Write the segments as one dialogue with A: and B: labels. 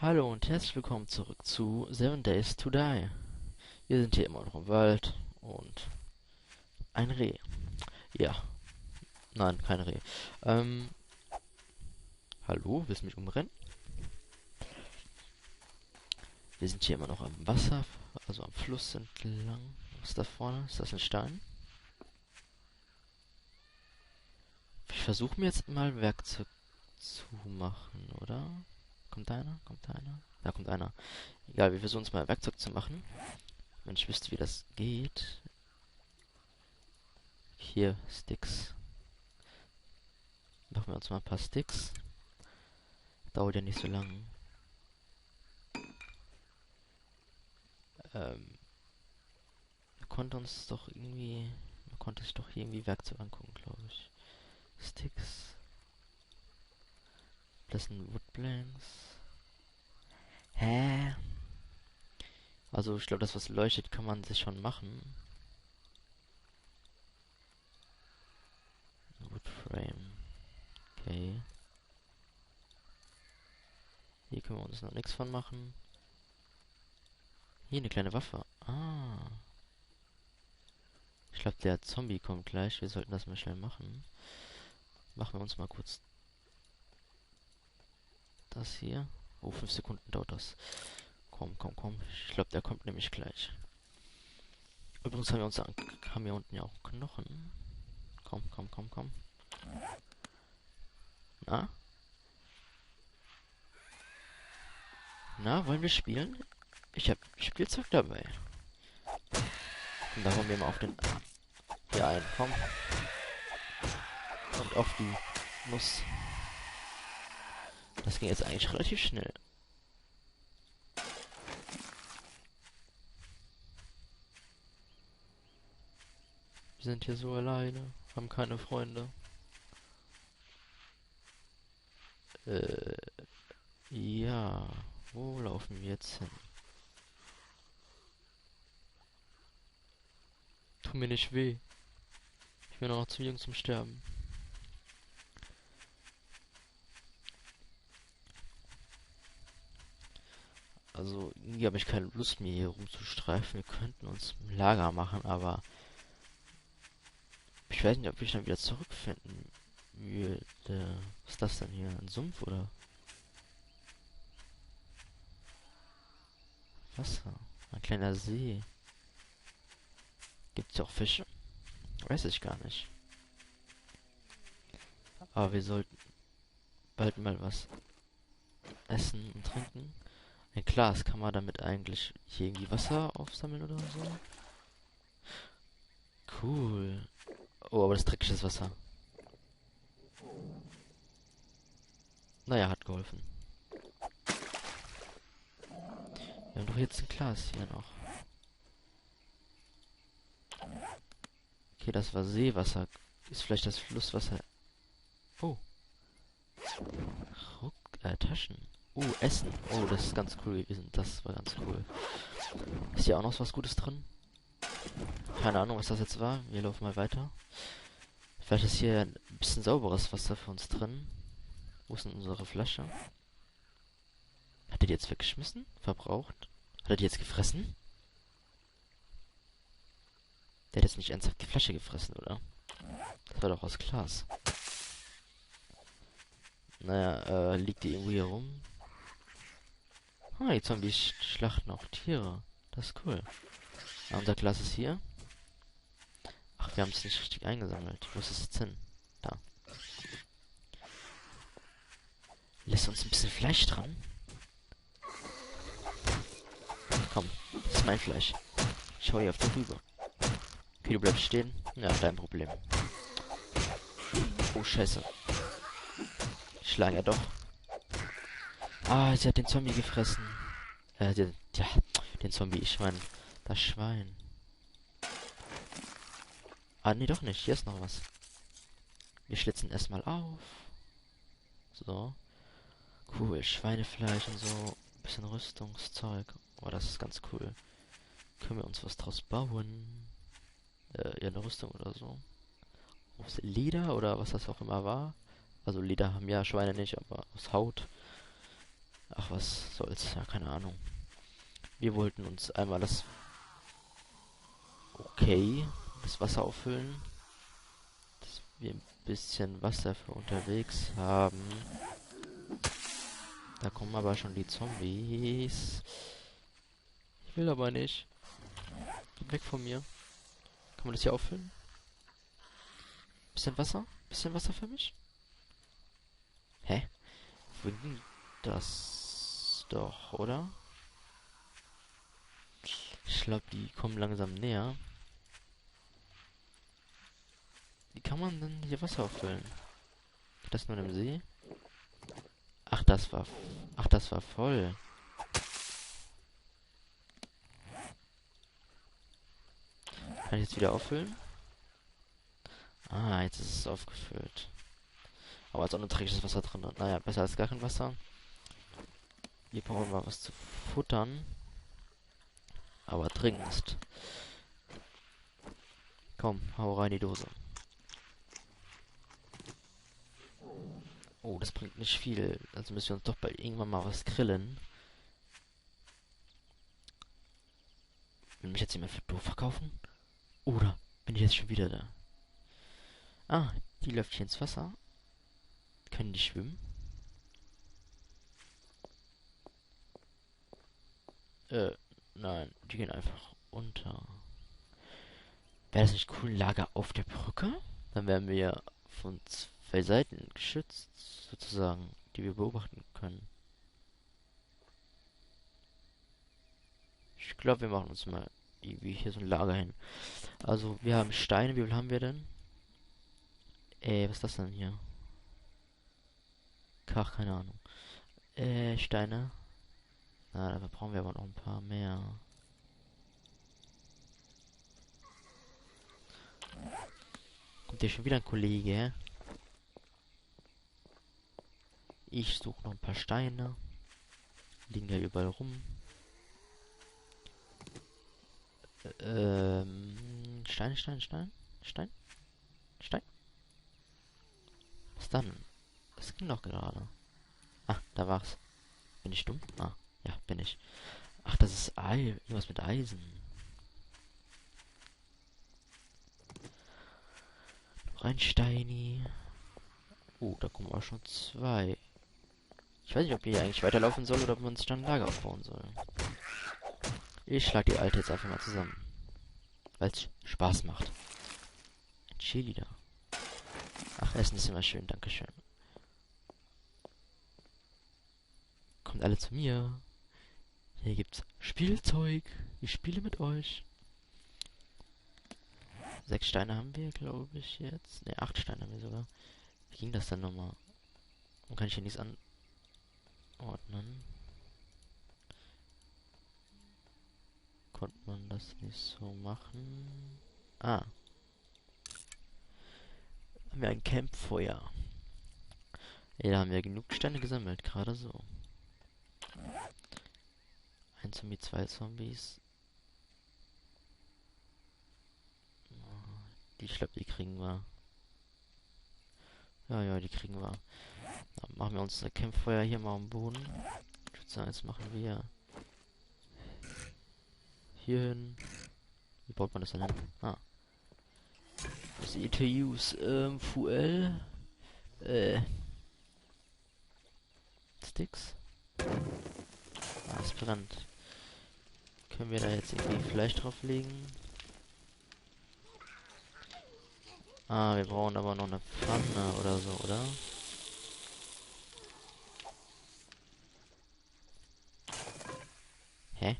A: Hallo und herzlich willkommen zurück zu Seven Days to Die. Wir sind hier immer noch im Wald und ein Reh. Ja, nein, kein Reh. Ähm, hallo, willst du mich umrennen? Wir sind hier immer noch am Wasser, also am Fluss entlang. Was ist da vorne? Ist das ein Stein? Ich versuche mir jetzt mal Werkzeug zu machen, oder? Kommt einer? Kommt einer? Da kommt einer. Egal, wir versuchen es mal Werkzeug zu machen. Wenn ich wüsste, wie das geht. Hier, Sticks. Machen wir uns mal ein paar Sticks. Dauert ja nicht so lang. Ähm, man konnte sich doch hier irgendwie Werkzeug angucken, glaube ich. Sticks, das sind Woodblanks. Hä? Also ich glaube, das, was leuchtet, kann man sich schon machen. Woodframe. Okay. Hier können wir uns noch nichts von machen. Hier eine kleine Waffe. Ah. Ich glaube, der Zombie kommt gleich. Wir sollten das mal schnell machen. Machen wir uns mal kurz das hier. Oh, 5 Sekunden dauert das. Komm, komm, komm. Ich glaube, der kommt nämlich gleich. Übrigens haben wir unten ja auch Knochen. Komm, komm, komm, komm. Na? Na, wollen wir spielen? Ich habe Spielzeug dabei. Und da wollen wir mal auf den... Hier ein, komm. Und auf die Nuss. Das ging jetzt eigentlich relativ schnell. Wir sind hier so alleine. Haben keine Freunde. Äh, ja. Wo laufen wir jetzt hin? Tu mir nicht weh. Ich bin noch zu jung zum Sterben. Also, irgendwie habe ich keine Lust, mir hier rumzustreifen. Wir könnten uns ein Lager machen, aber ich weiß nicht, ob ich dann wieder zurückfinden würde. Was ist das denn hier? Ein Sumpf oder Wasser? Ein kleiner See. Gibt's hier auch Fische? Weiß ich gar nicht. Aber wir sollten bald mal was essen und trinken. Ein Glas, kann man damit eigentlich hier irgendwie Wasser aufsammeln oder so? Cool. Oh, aber das ist dreckiges Wasser. Naja, hat geholfen. Wir haben doch jetzt ein Glas hier noch. Okay, das war Seewasser. Ist vielleicht das Flusswasser. Oh, Taschen. Essen. Oh, das ist ganz cool gewesen. Das war ganz cool. Ist hier auch noch was Gutes drin? Keine Ahnung, was das jetzt war. Wir laufen mal weiter. Vielleicht ist hier ein bisschen sauberes Wasser für uns drin. Wo ist denn unsere Flasche? Hat er die jetzt weggeschmissen? Verbraucht? Hat er die jetzt gefressen? Der hat jetzt nicht ernsthaft die Flasche gefressen, oder? Das war doch aus Glas. Naja, liegt die irgendwo hier rum? Ah, die Zombies schlachten auch Tiere. Das ist cool. Ah, unser Glas ist hier. Ach, wir haben es nicht richtig eingesammelt. Wo ist es jetzt hin? Da. Lässt uns ein bisschen Fleisch dran. Komm, das ist mein Fleisch. Ich hau hier auf die rüber. Okay, du bleibst stehen. Ja, dein Problem. Oh, scheiße. Ich schlage ja doch. Ah, sie hat den Zombie gefressen. Ja, den Zombie, ich meine, das Schwein. Ah, nee, doch nicht. Hier ist noch was. Wir schlitzen erstmal auf. So. Cool, Schweinefleisch und so. Bisschen Rüstungszeug. Oh, das ist ganz cool. Können wir uns was draus bauen? Ja, eine Rüstung oder so. Aus Leder oder was das auch immer war. Also Leder haben ja Schweine nicht, aber aus Haut. Ach, was soll's. Ja, keine Ahnung. Wir wollten uns einmal das... Okay. Das Wasser auffüllen. Dass wir ein bisschen Wasser für unterwegs haben. Da kommen aber schon die Zombies. Ich will aber nicht. Geht weg von mir. Kann man das hier auffüllen? Bisschen Wasser? Bisschen Wasser für mich? Hä? Wohin ging das doch, oder? Ich glaube, die kommen langsam näher. Wie kann man denn hier Wasser auffüllen? Geht das nur im See? Ach, das war... Ach, das war voll. Kann ich jetzt wieder auffüllen? Ah, jetzt ist es aufgefüllt. Aber als auch unerträgliches Wasser drin. Naja, besser als gar kein Wasser. Hier brauchen wir was zu futtern. Aber dringendst. Komm, hau rein die Dose. Oh, das bringt nicht viel. Also müssen wir uns doch bald irgendwann mal was grillen. Will mich jetzt jemand für doof verkaufen? Oder bin ich jetzt schon wieder da? Ah, die läuft hier ins Wasser. Können die schwimmen? Nein, die gehen einfach unter. Wäre das nicht cool, ein Lager auf der Brücke? Dann wären wir von zwei Seiten geschützt, sozusagen, die wir beobachten können. Ich glaube, wir machen uns mal irgendwie hier so ein Lager hin. Also, wir haben Steine. Wie viel haben wir denn? Was ist das denn hier? Kach, keine Ahnung. Steine. Na, da brauchen wir aber noch ein paar mehr. Kommt hier schon wieder ein Kollege, hä? Ich suche noch ein paar Steine. Liegen ja überall rum. Stein, Stein, Stein? Stein? Stein? Was dann? Das ging doch gerade. Ah, da war's. Bin ich dumm? Ah, ja, bin ich. Ach, das ist irgendwas mit Eisen. Noch ein Steini. Oh, da kommen auch schon zwei. Ich weiß nicht, ob wir hier eigentlich weiterlaufen soll oder ob man sich dann ein Lager aufbauen soll. Ich schlag die alte jetzt einfach mal zusammen. Weil es Spaß macht. Ein Chili da. Ach, Essen ist immer schön, dankeschön. Kommt alle zu mir. Hier gibt's Spielzeug. Ich spiele mit euch. 6 Steine haben wir, glaube ich, jetzt. Ne, 8 Steine haben wir sogar. Wie ging das denn nochmal? Warum kann ich hier nichts anordnen? Konnte man das nicht so machen? Ah. Haben wir ein Campfeuer. Ja, da haben wir genug Steine gesammelt, gerade so. Ein Zombie, 2 Zombies. Ich glaube, die kriegen wir. Ja, die kriegen wir. Dann machen wir uns ein Campfeuer hier mal am Boden. Ich würde sagen, jetzt machen wir hier hin. Wie baut man das denn hin? Ah. Das ETUs, Fuel. Sticks. Ah, es brennt. Können wir da jetzt irgendwie Fleisch drauflegen? Ah, wir brauchen aber noch eine Pfanne oder so, oder? Hä?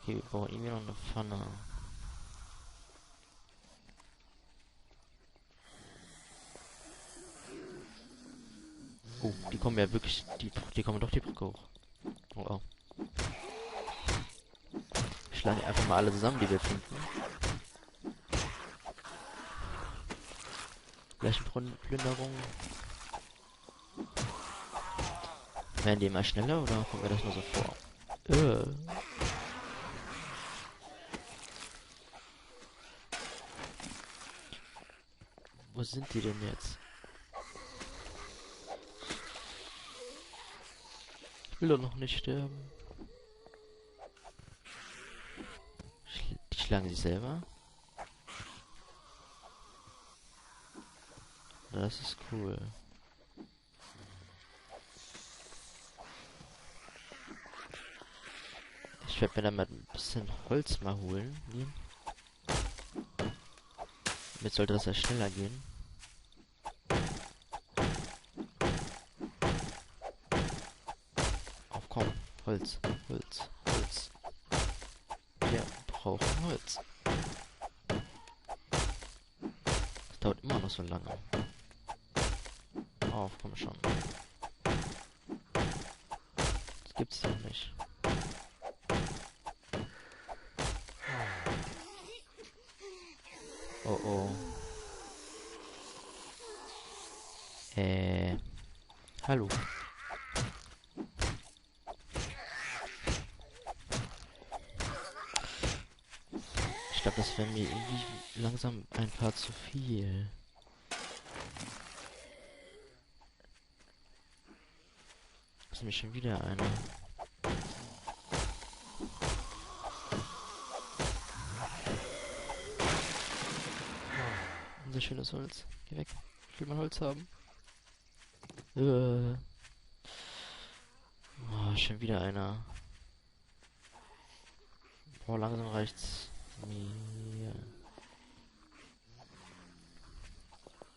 A: Okay, wir brauchen irgendwie noch eine Pfanne. Oh, die kommen ja wirklich, die kommen doch die Brücke hoch. Oh, oh. Wir schlagen die einfach mal alle zusammen, die wir finden. Flächenplünderung. Werden die immer schneller oder kommt mir das nur so vor? Wo sind die denn jetzt? Ich will doch noch nicht sterben. Die schlagen sich selber. Das ist cool. Ich werde mir dann mal ein bisschen Holz mal holen. Damit sollte das ja schneller gehen. Auf komm. Holz. Holz. Holz. Wir brauchen Holz. Das dauert immer noch so lange. Auf, komm schon. Das gibt's doch nicht. Oh oh. Hallo. Ich glaube, das wäre mir irgendwie langsam ein paar zu viel. Das ist nämlich schon wieder einer. Unser schönes Holz. Geh weg. Ich will mein Holz haben. Oh, schon wieder einer. Boah, langsam reicht's mir.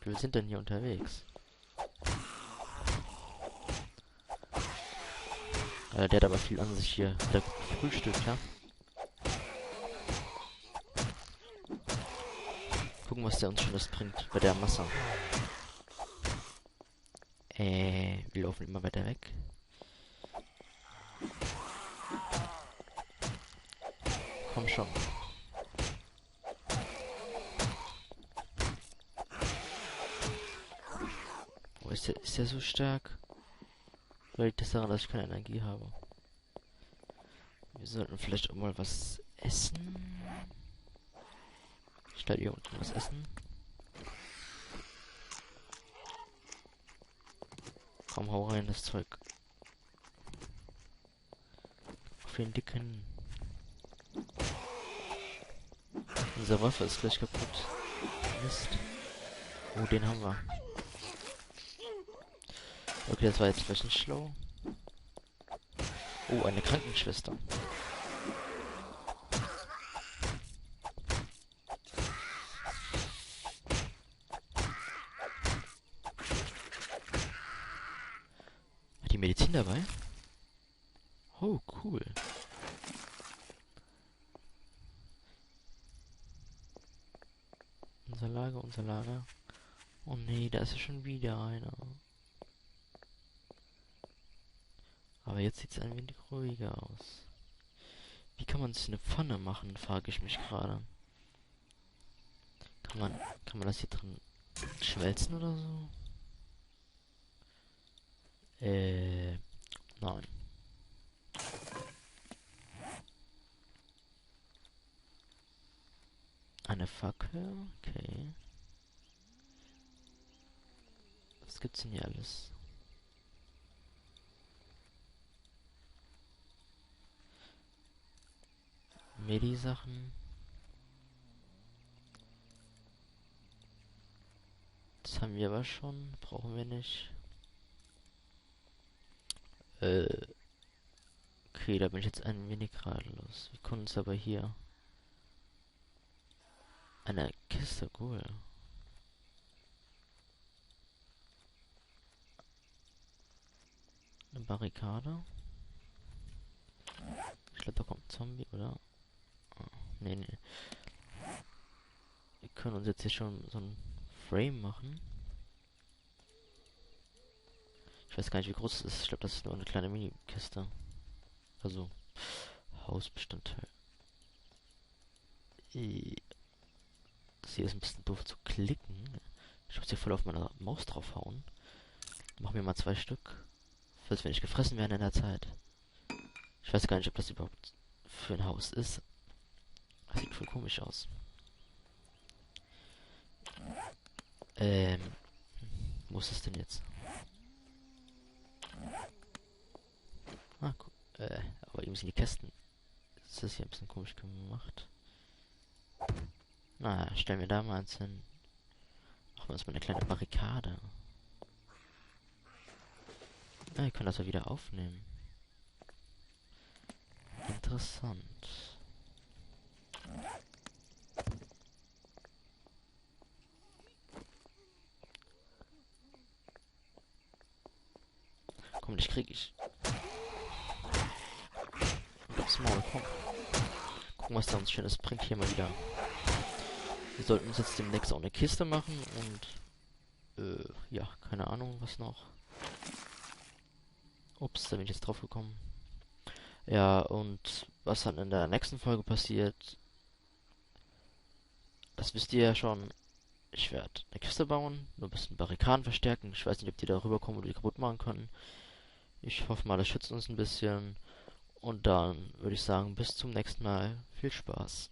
A: Wir sind denn hier unterwegs? Der hat aber viel an sich hier. Der Frühstück, ja? Gucken, was der uns Schönes bringt bei der Masse. Wir laufen immer weiter weg. Komm schon. Oh, ist der so stark? Oder liegt das daran, dass ich keine Energie habe? Wir sollten vielleicht auch mal was essen. Ich stelle hier unten was essen. Komm, hau rein, das Zeug. Auf den dicken. Unsere Waffe ist gleich kaputt. Mist. Oh, den haben wir. Okay, das war jetzt vielleicht nicht schlau. Oh, eine Krankenschwester. Hat die Medizin dabei? Oh, cool. Unser Lager, unser Lager. Oh nee, da ist ja schon wieder einer. Aber jetzt sieht es ein wenig ruhiger aus. Wie kann man sich eine Pfanne machen, frage ich mich gerade. Kann man das hier drin schmelzen oder so? Nein. Eine Fackel, okay. Was gibt's denn hier alles? Medi-Sachen. Das haben wir aber schon. Brauchen wir nicht. Okay, da bin ich jetzt ein wenig ratlos. Wir können uns aber hier eine Kiste, cool. Eine Barrikade. Ich glaube, da kommt ein Zombie, oder? Oh, nee, nee. Wir können uns jetzt hier schon so ein Frame machen. Ich weiß gar nicht, wie groß es ist. Ich glaube, das ist nur eine kleine Mini-Kiste. Also, Hausbestandteil. Das hier ist ein bisschen doof zu klicken. Ich muss hier voll auf meiner Maus draufhauen. Mach mir mal 2 Stück. Falls wir nicht gefressen werden in der Zeit. Ich weiß gar nicht, ob das überhaupt für ein Haus ist. Das sieht voll komisch aus. Wo ist es denn jetzt? Ah, aber eben sind die Kästen. Das ist hier ein bisschen komisch gemacht. Na, stellen wir da mal eins hin. Machen wir uns mal eine kleine Barrikade. Ah, wir können das ja wieder aufnehmen. Interessant. Komm, dich krieg ich. Aufs Maul, komm. Gucken, was da uns Schönes bringt hier mal wieder. Wir sollten uns jetzt demnächst auch eine Kiste machen und ja, keine Ahnung, was noch. Ups, da bin ich jetzt drauf gekommen. Ja, und was dann in der nächsten Folge passiert, das wisst ihr ja schon. Ich werde eine Kiste bauen, nur ein bisschen Barrikaden verstärken. Ich weiß nicht, ob die da rüberkommen oder die kaputt machen können. Ich hoffe mal, das schützt uns ein bisschen. Und dann würde ich sagen, bis zum nächsten Mal. Viel Spaß.